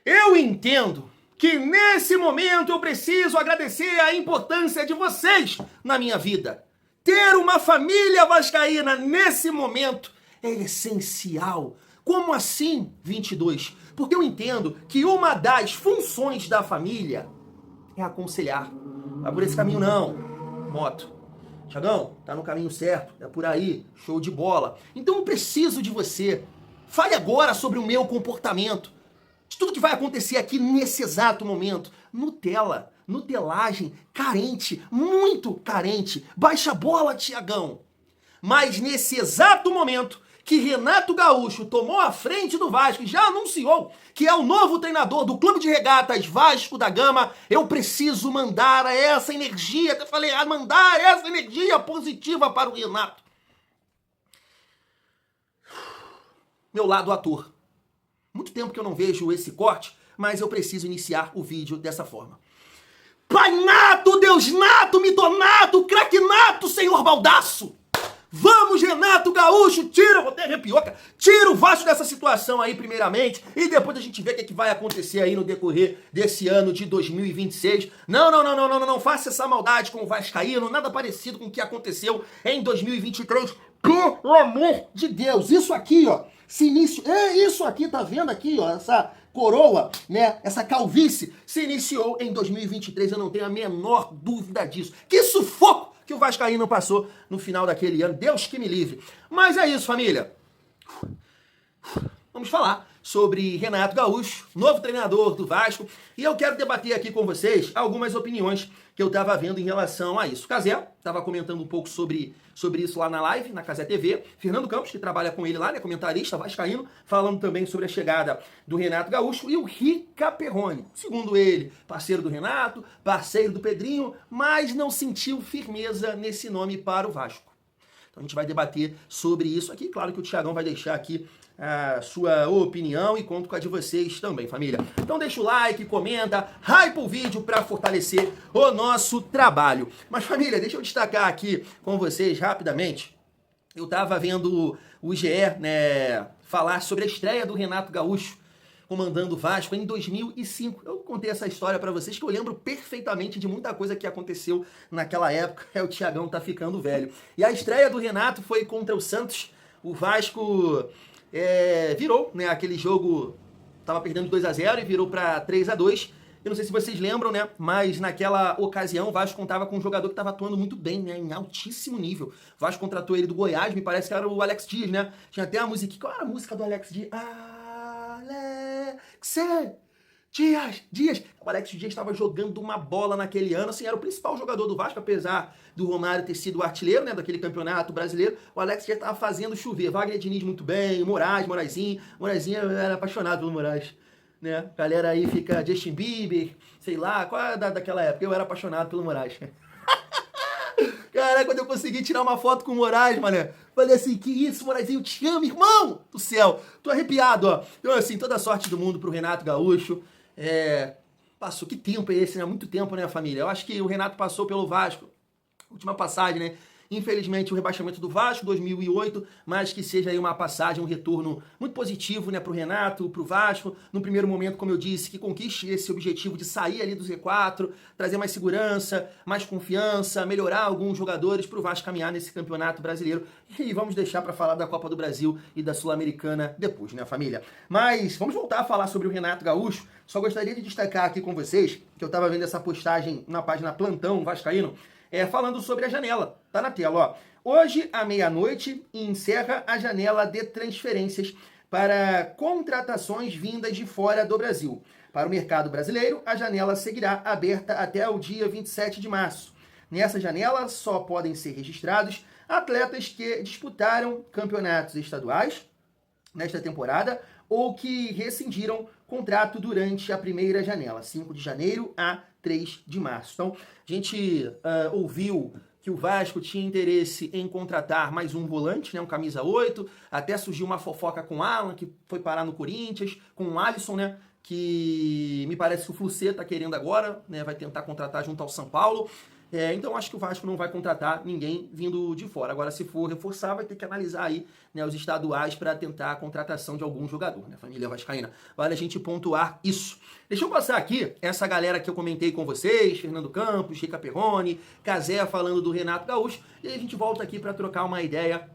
Eu entendo que nesse momento eu preciso agradecer a importância de vocês na minha vida. Ter uma família vascaína nesse momento é essencial. Como assim, 22? Porque eu entendo que uma das funções da família é aconselhar. Vai por esse caminho não, Moto. Thiagão, tá no caminho certo, é por aí, show de bola. Então eu preciso de você. Fale agora sobre o meu comportamento, de tudo que vai acontecer aqui nesse exato momento. Nutella, nutelagem, carente, muito carente. Baixa a bola, Thiagão. Mas nesse exato momento que Renato Gaúcho tomou a frente do Vasco e já anunciou que é o novo treinador do Clube de Regatas Vasco da Gama, eu preciso mandar essa energia, que eu falei, mandar essa energia positiva para o Renato. Meu lado ator. Muito tempo que eu não vejo esse corte, mas eu preciso iniciar o vídeo dessa forma. Pai nato, Deus nato, mitonato, craque nato, Senhor Baldaço! Vamos, Renato Gaúcho, tira, vou até arrepiar, cara. Tira o Vasco dessa situação aí, primeiramente, e depois a gente vê o que vai acontecer aí no decorrer desse ano de 2026. Não faça essa maldade com o Vascaíno, nada parecido com o que aconteceu em 2023. Pelo amor de Deus, isso aqui, ó, se inicia, isso aqui, tá vendo aqui, ó, essa coroa, né, essa calvície, se iniciou em 2023, eu não tenho a menor dúvida disso. Que sufoco que o Vascaíno passou no final daquele ano, Deus que me livre. Mas é isso, família. Vamos falar sobre Renato Gaúcho, novo treinador do Vasco, e eu quero debater aqui com vocês algumas opiniões que eu estava vendo em relação a isso. Cazé estava comentando um pouco sobre isso lá na live, na Cazé TV. Fernando Campos, que trabalha com ele lá, né, comentarista vascaíno, falando também sobre a chegada do Renato Gaúcho, e o Rica Perrone, segundo ele, parceiro do Renato, parceiro do Pedrinho, mas não sentiu firmeza nesse nome para o Vasco. Então a gente vai debater sobre isso aqui. Claro que o Thiagão vai deixar aqui a sua opinião e conto com a de vocês também, família. Então deixa o like, comenta, hype o vídeo para fortalecer o nosso trabalho. Mas, família, deixa eu destacar aqui com vocês rapidamente. Eu tava vendo o GE, né, falar sobre a estreia do Renato Gaúcho comandando o Vasco em 2005. Eu contei essa história pra vocês que eu lembro perfeitamente de muita coisa que aconteceu naquela época. O Thiagão tá ficando velho. E a estreia do Renato foi contra o Santos. O Vasco virou, né, aquele jogo, tava perdendo 2-0 e virou pra 3-2. Eu não sei se vocês lembram, né, mas naquela ocasião o Vasco contava com um jogador que estava atuando muito bem, né, em altíssimo nível. O Vasco contratou ele do Goiás, me parece que era o Alex Dias, né? Tinha até a musiquinha, qual era a música do Alex Dias? Dias. O Alex Dias estava jogando uma bola naquele ano, assim, era o principal jogador do Vasco, apesar do Romário ter sido o artilheiro, né, daquele campeonato brasileiro. O Alex Dias estava fazendo chover. Wagner Diniz muito bem, Morazinho eu era apaixonado pelo Moraes, né? A galera aí fica Justin Bieber, sei lá, qual é daquela época? Eu era apaixonado pelo Moraes. Cara, quando eu consegui tirar uma foto com o Moraes, mané, falei assim, que isso, Morazinho, eu te amo, irmão do céu. Tô arrepiado, ó. Então, assim, toda a sorte do mundo pro Renato Gaúcho. Passou, que tempo é esse, né? Muito tempo, né, família? Eu acho que o Renato passou pelo Vasco, última passagem, né? Infelizmente, o rebaixamento do Vasco, 2008, mas que seja aí uma passagem, um retorno muito positivo, né, pro Renato, pro Vasco. No primeiro momento, como eu disse, que conquiste esse objetivo de sair ali do Z4, trazer mais segurança, mais confiança, melhorar alguns jogadores pro Vasco caminhar nesse campeonato brasileiro. E vamos deixar para falar da Copa do Brasil e da Sul-Americana depois, né, família? Mas vamos voltar a falar sobre o Renato Gaúcho. Só gostaria de destacar aqui com vocês, que eu tava vendo essa postagem na página Plantão Vascaíno, falando sobre a janela. Tá na tela, ó. Hoje, à meia-noite, encerra a janela de transferências para contratações vindas de fora do Brasil. Para o mercado brasileiro, a janela seguirá aberta até o dia 27 de março. Nessa janela, só podem ser registrados atletas que disputaram campeonatos estaduais nesta temporada ou que rescindiram contrato durante a primeira janela, 5 de janeiro a 3 de março. Então, a gente ouviu que o Vasco tinha interesse em contratar mais um volante, né, um camisa 8, até surgiu uma fofoca com o Alan, que foi parar no Corinthians, com o Alisson, né, que me parece que o Flucê tá querendo agora, né, vai tentar contratar junto ao São Paulo. Então acho que o Vasco não vai contratar ninguém vindo de fora. Agora, se for reforçar, vai ter que analisar aí, né, os estaduais para tentar a contratação de algum jogador, né, família vascaína. Vale a gente pontuar isso. Deixa eu passar aqui essa galera que eu comentei com vocês, Fernando Campos, Rica Perrone, Cazé falando do Renato Gaúcho, e aí a gente volta aqui para trocar uma ideia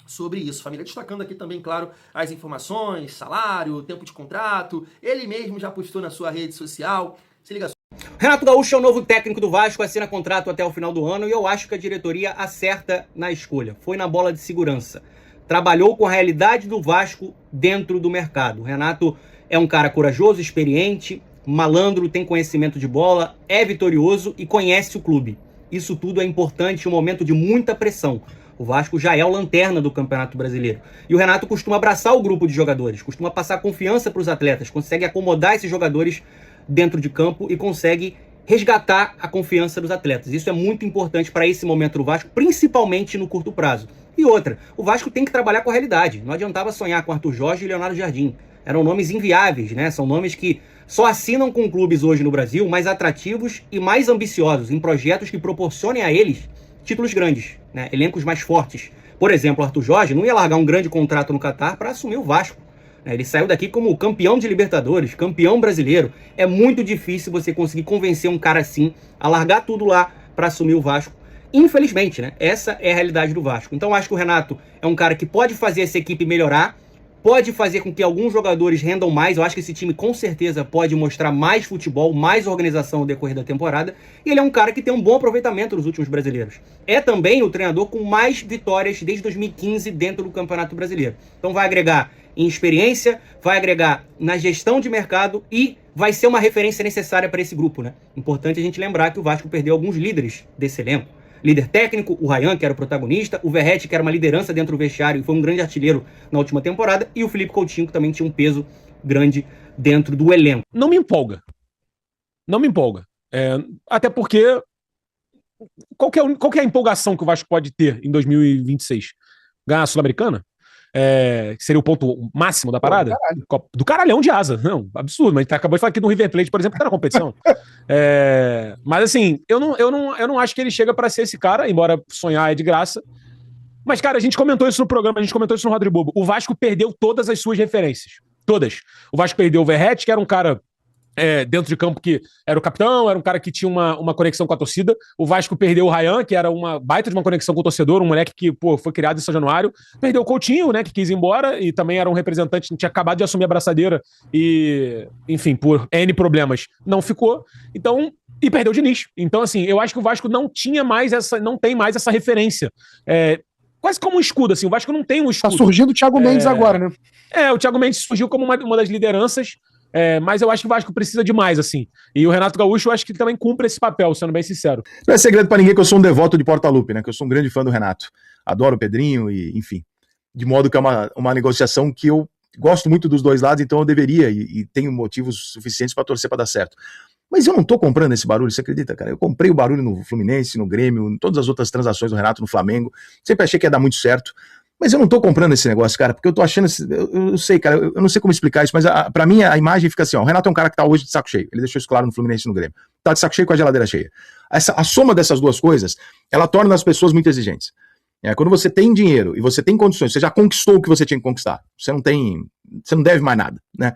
sobre isso, família. Destacando aqui também, claro, as informações, salário, tempo de contrato. Ele mesmo já postou na sua rede social. Se liga só. Renato Gaúcho é o novo técnico do Vasco, assina contrato até o final do ano e eu acho que a diretoria acerta na escolha. Foi na bola de segurança. Trabalhou com a realidade do Vasco dentro do mercado. O Renato é um cara corajoso, experiente, malandro, tem conhecimento de bola, é vitorioso e conhece o clube. Isso tudo é importante em um momento de muita pressão. O Vasco já é o lanterna do Campeonato Brasileiro. E o Renato costuma abraçar o grupo de jogadores, costuma passar confiança para os atletas, consegue acomodar esses jogadores dentro de campo e consegue resgatar a confiança dos atletas. Isso é muito importante para esse momento do Vasco, principalmente no curto prazo. E outra, o Vasco tem que trabalhar com a realidade. Não adiantava sonhar com Arthur Jorge e Leonardo Jardim. Eram nomes inviáveis, né? São nomes que só assinam com clubes hoje no Brasil mais atrativos e mais ambiciosos, em projetos que proporcionem a eles títulos grandes, né? Elencos mais fortes. Por exemplo, Arthur Jorge não ia largar um grande contrato no Catar para assumir o Vasco. Ele saiu daqui como campeão de Libertadores, campeão brasileiro. É muito difícil você conseguir convencer um cara assim a largar tudo lá para assumir o Vasco. Infelizmente, né? Essa é a realidade do Vasco. Então, acho que o Renato é um cara que pode fazer essa equipe melhorar, pode fazer com que alguns jogadores rendam mais. Eu acho que esse time, com certeza, pode mostrar mais futebol, mais organização no decorrer da temporada. E ele é um cara que tem um bom aproveitamento nos últimos brasileiros. É também o treinador com mais vitórias desde 2015 dentro do Campeonato Brasileiro. Então, vai agregar em experiência, vai agregar na gestão de mercado e vai ser uma referência necessária para esse grupo, né? Importante a gente lembrar que o Vasco perdeu alguns líderes desse elenco. Líder técnico, o Ryan, que era o protagonista, o Verratti, que era uma liderança dentro do vestiário e foi um grande artilheiro na última temporada, e o Felipe Coutinho, que também tinha um peso grande dentro do elenco. Não me empolga. Não me empolga. Até porque qual que é a empolgação que o Vasco pode ter em 2026? Ganhar a Sul-Americana? Que seria o ponto máximo da parada? Do caralhão de asa. Não, absurdo. Mas a gente acabou de falar aqui do River Plate, por exemplo, que tá na competição. Mas assim, eu não acho que ele chega pra ser esse cara, embora sonhar é de graça. Mas, cara, a gente comentou isso no programa, a gente comentou isso no Rodrigo Bobo. O Vasco perdeu todas as suas referências. Todas. O Vasco perdeu o Verratti, que era um cara dentro de campo que era o capitão, era um cara que tinha uma conexão com a torcida. O Vasco perdeu o Ryan, que era uma baita de uma conexão com o torcedor, um moleque que, foi criado em São Januário. Perdeu o Coutinho, né, que quis ir embora e também era um representante, tinha acabado de assumir a braçadeira e, enfim, por N problemas, não ficou. Então, e perdeu o Diniz. Então, assim, eu acho que o Vasco não tem mais essa referência. Quase como um escudo, assim, o Vasco não tem um escudo. Tá surgindo o Thiago Mendes agora, né? O Thiago Mendes surgiu como uma das lideranças, mas eu acho que o Vasco precisa de mais, assim. E o Renato Gaúcho, eu acho que ele também cumpre esse papel, sendo bem sincero. Não é segredo pra ninguém que eu sou um devoto de Portaluppi, né? Que eu sou um grande fã do Renato. Adoro o Pedrinho e, enfim. De modo que é uma negociação que eu gosto muito dos dois lados, então eu deveria e tenho motivos suficientes pra torcer pra dar certo. Mas eu não tô comprando esse barulho, você acredita, cara? Eu comprei o barulho no Fluminense, no Grêmio, em todas as outras transações do Renato no Flamengo. Sempre achei que ia dar muito certo. Mas eu não tô comprando esse negócio, cara, porque eu tô achando... Eu sei, cara, eu não sei como explicar isso, mas pra mim a imagem fica assim, ó. O Renato é um cara que tá hoje de saco cheio. Ele deixou isso claro no Fluminense e no Grêmio. Tá de saco cheio com a geladeira cheia. A soma dessas duas coisas, ela torna as pessoas muito exigentes. Quando você tem dinheiro e você tem condições, você já conquistou o que você tinha que conquistar. Você não deve mais nada, né?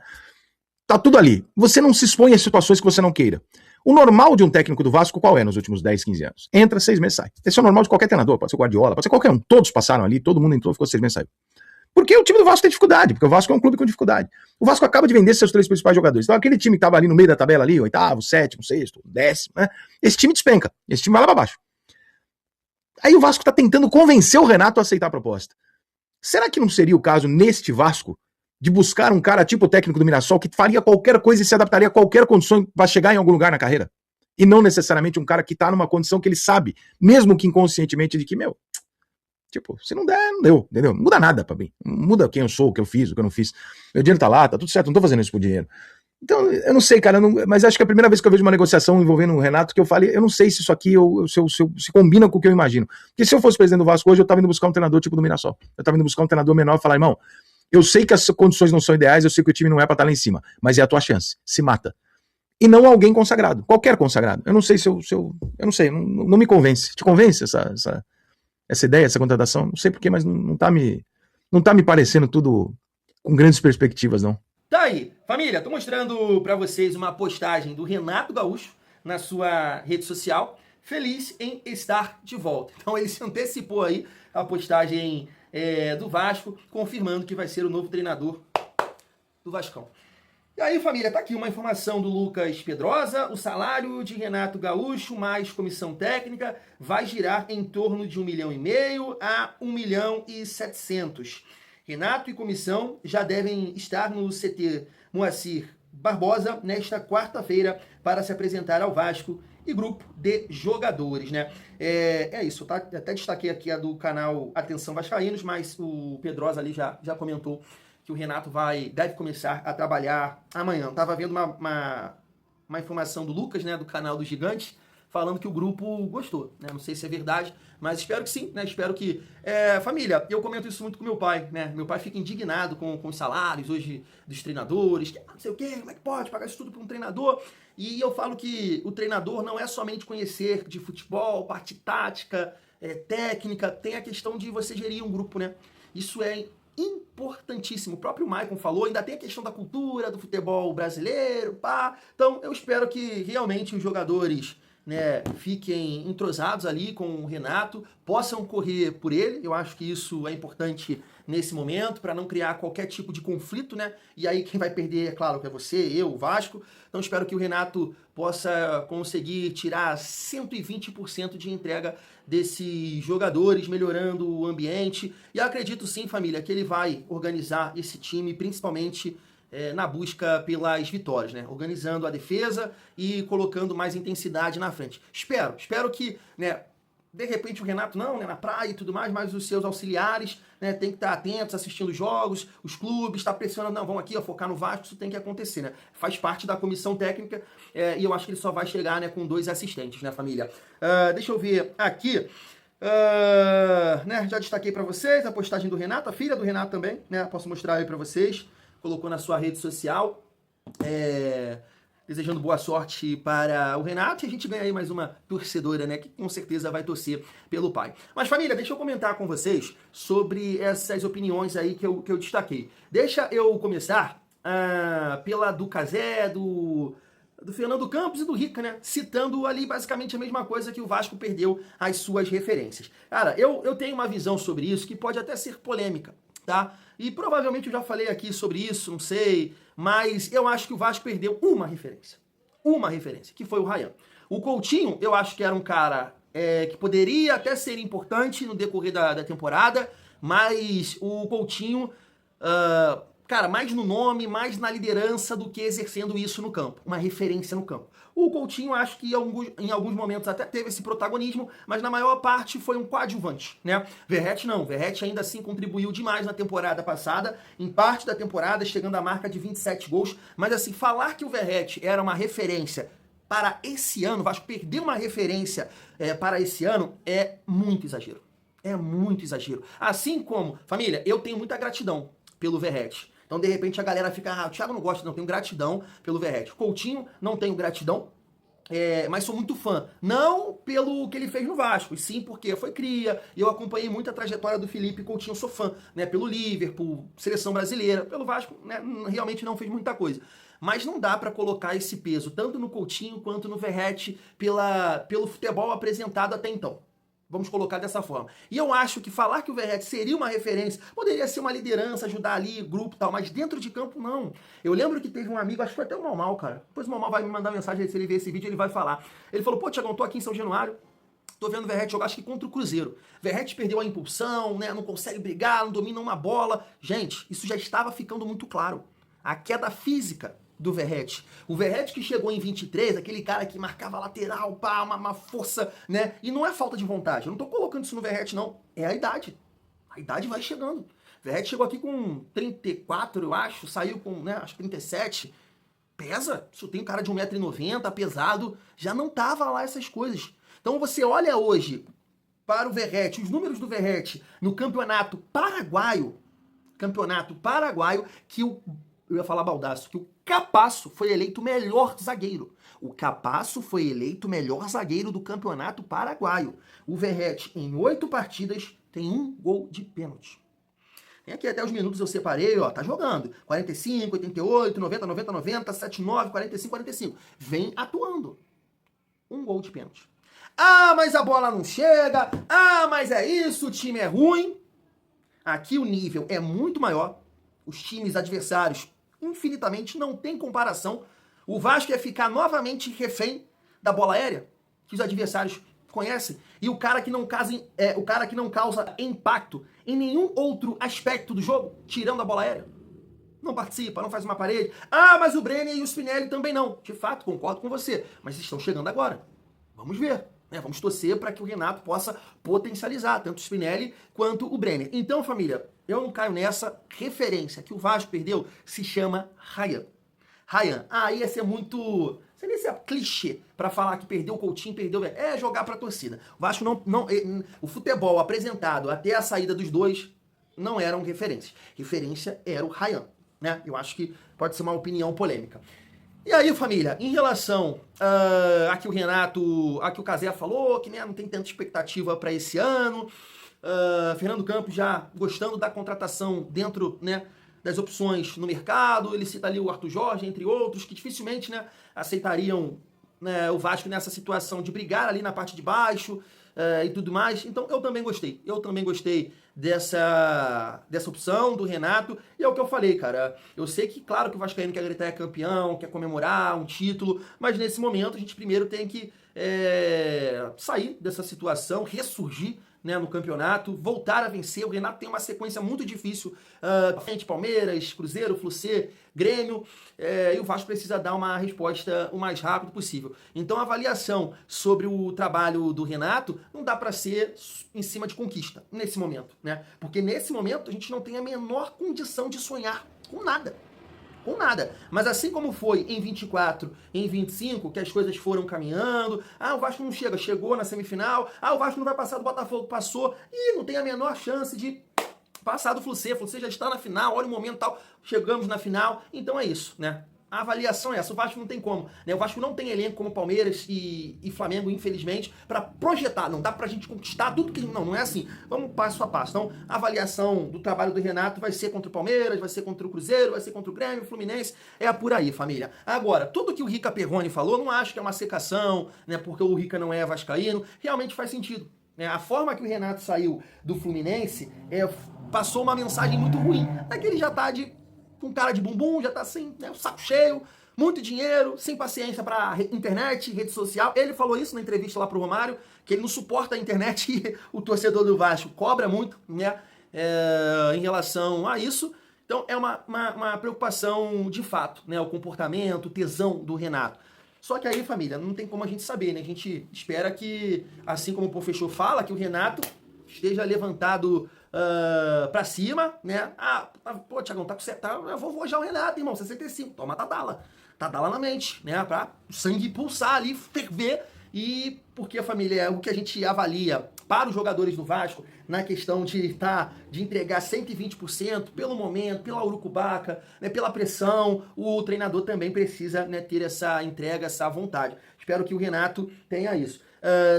Tá tudo ali. Você não se expõe a situações que você não queira. O normal de um técnico do Vasco, qual é nos últimos 10, 15 anos? Entra, 6 meses, sai. Esse é o normal de qualquer treinador, pode ser o Guardiola, pode ser qualquer um. Todos passaram ali, todo mundo entrou, ficou 6 meses, saiu. Porque o time do Vasco tem dificuldade, porque o Vasco é um clube com dificuldade. O Vasco acaba de vender seus 3 principais jogadores. Então aquele time que tava ali no meio da tabela ali, 8º, 7º, 6º, 10º, né? Esse time despenca, esse time vai lá pra baixo. Aí o Vasco tá tentando convencer o Renato a aceitar a proposta. Será que não seria o caso neste Vasco de buscar um cara tipo o técnico do Mirassol que faria qualquer coisa e se adaptaria a qualquer condição para chegar em algum lugar na carreira? E não necessariamente um cara que tá numa condição que ele sabe, mesmo que inconscientemente, de que, se não der, não deu, entendeu? Não muda nada pra mim. Não muda quem eu sou, o que eu fiz, o que eu não fiz. Meu dinheiro tá lá, tá tudo certo, não tô fazendo isso por dinheiro. Então, eu não sei, cara, mas acho que é a primeira vez que eu vejo uma negociação envolvendo o Renato que eu falei, eu não sei se isso aqui se combina com o que eu imagino. Porque se eu fosse presidente do Vasco hoje, eu tava indo buscar um treinador tipo do Mirassol. Eu tava indo buscar um treinador menor e falar, irmão, eu sei que as condições não são ideais, eu sei que o time não é pra estar lá em cima, mas é a tua chance, se mata. e não alguém consagrado, qualquer consagrado. Eu não sei se eu não sei, não me convence. Te convence essa ideia, essa contratação? Não sei porquê, mas não tá me parecendo tudo com grandes perspectivas, não. Tá aí, família, tô mostrando pra vocês uma postagem do Renato Gaúcho na sua rede social, feliz em estar de volta. Então ele se antecipou aí a postagem do Vasco, confirmando que vai ser o novo treinador do Vascão. E aí, família, tá aqui uma informação do Lucas Pedrosa: o salário de Renato Gaúcho mais comissão técnica vai girar em torno de 1,5 milhão a 1,7 milhão. Renato e comissão já devem estar no CT Moacir Barbosa nesta quarta-feira para se apresentar ao Vasco e grupo de jogadores, né? É isso, tá? Até destaquei aqui a do canal Atenção Vascaínos, mas o Pedrosa ali já comentou que o Renato deve começar a trabalhar amanhã. Eu tava vendo uma informação do Lucas, né, do canal do Gigante, falando que o grupo gostou, né? Não sei se é verdade, mas espero que sim, né? Espero que... família, eu comento isso muito com meu pai, né? Meu pai fica indignado com os salários hoje dos treinadores, que não sei o quê, como é que pode pagar isso tudo para um treinador? E eu falo que o treinador não é somente conhecer de futebol, parte tática, técnica, tem a questão de você gerir um grupo, né? Isso é importantíssimo. O próprio Maicon falou, ainda tem a questão da cultura, do futebol brasileiro, pá. Então eu espero que realmente os jogadores, né, fiquem entrosados ali com o Renato, possam correr por ele. Eu acho que isso é importante nesse momento, para não criar qualquer tipo de conflito, né? E aí quem vai perder, é claro, que é você, eu, o Vasco. Então espero que o Renato possa conseguir tirar 120% de entrega desses jogadores, melhorando o ambiente. E eu acredito sim, família, que ele vai organizar esse time, principalmente na busca pelas vitórias, né? Organizando a defesa e colocando mais intensidade na frente. Espero que, né, de repente o Renato não, né, na praia e tudo mais, mas os seus auxiliares, né, tem que estar atentos, assistindo os jogos, os clubes, está pressionando, não, vamos aqui, ó, focar no Vasco, isso tem que acontecer, né? Faz parte da comissão técnica, e eu acho que ele só vai chegar, né, com 2 assistentes, né, família? Deixa eu ver aqui. Né, já destaquei para vocês a postagem do Renato, a filha do Renato também, né? Posso mostrar aí para vocês. Colocou na sua rede social, desejando boa sorte para o Renato, e a gente ganha aí mais uma torcedora, né, que com certeza vai torcer pelo pai. Mas família, deixa eu comentar com vocês sobre essas opiniões aí que eu destaquei. Deixa eu começar pela do Cazé, do Fernando Campos e do Rica, né, citando ali basicamente a mesma coisa, que o Vasco perdeu as suas referências. Cara, eu tenho uma visão sobre isso que pode até ser polêmica, tá? E provavelmente eu já falei aqui sobre isso, não sei, mas eu acho que o Vasco perdeu uma referência, que foi o Ryan. O Coutinho, eu acho que era um cara que poderia até ser importante no decorrer da temporada, mas o Coutinho, cara, mais no nome, mais na liderança do que exercendo isso no campo, uma referência no campo. O Coutinho, acho que em alguns momentos até teve esse protagonismo, mas na maior parte foi um coadjuvante, né? Verratti não, Verratti ainda assim contribuiu demais na temporada passada, em parte da temporada, chegando à marca de 27 gols, mas assim, falar que o Verratti era uma referência para esse ano, o Vasco perdeu uma referência para esse ano, é muito exagero. É muito exagero. Assim como, família, eu tenho muita gratidão pelo Verratti. Então, de repente, a galera fica, o Thiago não gosta, não, tenho gratidão pelo Verratti. Coutinho, não tenho gratidão, mas sou muito fã. Não pelo que ele fez no Vasco, e sim porque foi cria, e eu acompanhei muito a trajetória do Felipe Coutinho, sou fã, né, pelo Liverpool, seleção brasileira, pelo Vasco, né, realmente não fez muita coisa. Mas não dá para colocar esse peso, tanto no Coutinho quanto no Verratti, pelo futebol apresentado até então. Vamos colocar dessa forma. E eu acho que falar que o Verratti seria uma referência, poderia ser uma liderança, ajudar ali, grupo e tal, mas dentro de campo, não. Eu lembro que teve um amigo, acho que foi até o Malmal, cara. Depois o Malmal vai me mandar mensagem, se ele ver esse vídeo, ele vai falar. Ele falou, pô, Thiagão, tô aqui em São Januário, tô vendo o Verratti jogar, acho que contra o Cruzeiro. Verratti perdeu a impulsão, né, não consegue brigar, não domina uma bola. Gente, isso já estava ficando muito claro. A queda física do Verratti. O Verratti que chegou em 23, aquele cara que marcava lateral, pá, uma força, né? E não é falta de vontade. Eu não tô colocando isso no Verratti, não. É a idade. A idade vai chegando. O Verratti chegou aqui com 34, eu acho, saiu com, né, acho que 37. Pesa. Se eu tenho cara de 1,90 m, pesado, já não tava lá essas coisas. Então você olha hoje para o Verratti, os números do Verratti no campeonato paraguaio, que eu ia falar baldaço, que o Capasso foi eleito o melhor zagueiro. O Capasso foi eleito o melhor zagueiro do campeonato paraguaio. O Verratti, em 8 partidas, tem 1 gol de pênalti. Tem aqui até os minutos eu separei, ó, tá jogando. 45, 88, 90, 90, 90, 79, 45, 45. Vem atuando. 1 gol de pênalti. Ah, mas a bola não chega. Ah, mas é isso, o time é ruim. Aqui o nível é muito maior. Os times adversários, infinitamente, não tem comparação. O Vasco ia ficar novamente refém da bola aérea, que os adversários conhecem. E o cara que não causa impacto em nenhum outro aspecto do jogo, tirando a bola aérea. Não participa, não faz uma parede. Ah, mas o Brenner e o Spinelli também não. De fato, concordo com você. Mas estão chegando agora. Vamos ver. Né? Vamos torcer para que o Renato possa potencializar tanto o Spinelli quanto o Brenner. Então, família, eu não caio nessa referência que o Vasco perdeu, se chama Ryan. Ryan, ia ser muito... Seria esse clichê para falar que perdeu o Coutinho, perdeu... É jogar para a torcida. O Vasco o futebol apresentado até a saída dos dois não eram referências. Referência era o Ryan, né? Eu acho que pode ser uma opinião polêmica. E aí, família, em relação a que o Renato, a que o Cazé falou, que né, não tem tanta expectativa para esse ano, Fernando Campos já gostando da contratação dentro, né, das opções no mercado, ele cita ali o Arthur Jorge, entre outros, que dificilmente, né, aceitariam, né, o Vasco nessa situação de brigar ali na parte de baixo e tudo mais. Então eu também gostei dessa opção do Renato, e é o que eu falei, cara, eu sei que, claro, que o vascaíno quer gritar é campeão, quer comemorar um título, mas nesse momento a gente primeiro tem que sair dessa situação, ressurgir, né, no campeonato, voltar a vencer. O Renato tem uma sequência muito difícil, frente Palmeiras, Cruzeiro, Fluminense, Grêmio, e o Vasco precisa dar uma resposta o mais rápido possível. Então a avaliação sobre o trabalho do Renato não dá para ser em cima de conquista, nesse momento, né? Porque nesse momento a gente não tem a menor condição de sonhar com nada. Com nada. Mas assim como foi em 24, em 25, que as coisas foram caminhando, o Vasco não chega, chegou na semifinal, o Vasco não vai passar do Botafogo, passou, e não tem a menor chance de passar do Fluminense, o Fluminense já está na final, olha o momento tal, chegamos na final, então é isso, né? A avaliação é essa, o Vasco não tem como, né? O Vasco não tem elenco como Palmeiras e Flamengo, infelizmente, para projetar, não dá pra gente conquistar tudo que... Não é assim, vamos passo a passo. Então, a avaliação do trabalho do Renato vai ser contra o Palmeiras, vai ser contra o Cruzeiro, vai ser contra o Grêmio, o Fluminense, é por aí, família. Agora, tudo que o Rica Perrone falou, não acho que é uma secação, né, porque o Rica não é vascaíno, realmente faz sentido. Né? A forma que o Renato saiu do Fluminense passou uma mensagem muito ruim, que ele já tá com cara de bumbum, já tá assim, né, o saco cheio, muito dinheiro, sem paciência pra internet, rede social. Ele falou isso na entrevista lá pro Romário, que ele não suporta a internet e o torcedor do Vasco cobra muito, né, em relação a isso. Então é uma preocupação de fato, né, o comportamento, o tesão do Renato. Só que aí, família, não tem como a gente saber, né? A gente espera que, assim como o professor fala, que o Renato esteja levantado pra cima, né? Pô, Thiagão, tá com 70, eu vou já o Renato, irmão, 65, toma Tadala. Tadala na mente, né? Pra o sangue pulsar ali, ferver. E porque, família, é o que a gente avalia para os jogadores do Vasco na questão de entregar 120% pelo momento, pela urucubaca, né, pela pressão, o treinador também precisa, né, ter essa entrega, essa vontade. Espero que o Renato tenha isso.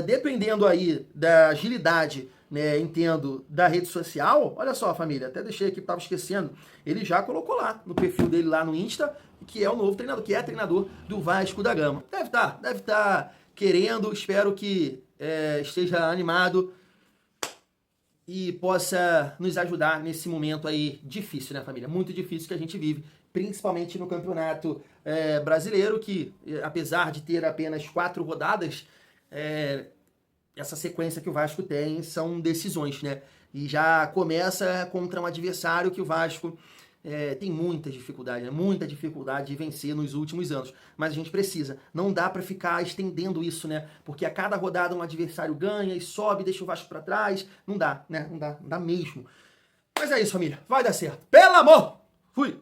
Dependendo aí da agilidade, né, entendo, da rede social, olha só, família, até deixei aqui, tava esquecendo, ele já colocou lá no perfil dele lá no Insta, que é o novo treinador, que é treinador do Vasco da Gama. Deve estar querendo, espero que esteja animado e possa nos ajudar nesse momento aí difícil, né, família? Muito difícil que a gente vive, principalmente no Campeonato Brasileiro, que apesar de ter apenas 4 rodadas, essa sequência que o Vasco tem são decisões, né? E já começa contra um adversário que o Vasco tem muita dificuldade, né? Muita dificuldade de vencer nos últimos anos. Mas a gente precisa. Não dá para ficar estendendo isso, né? Porque a cada rodada um adversário ganha e sobe, deixa o Vasco para trás. Não dá, né? Não dá mesmo. Mas é isso, família. Vai dar certo. Pelo amor! Fui!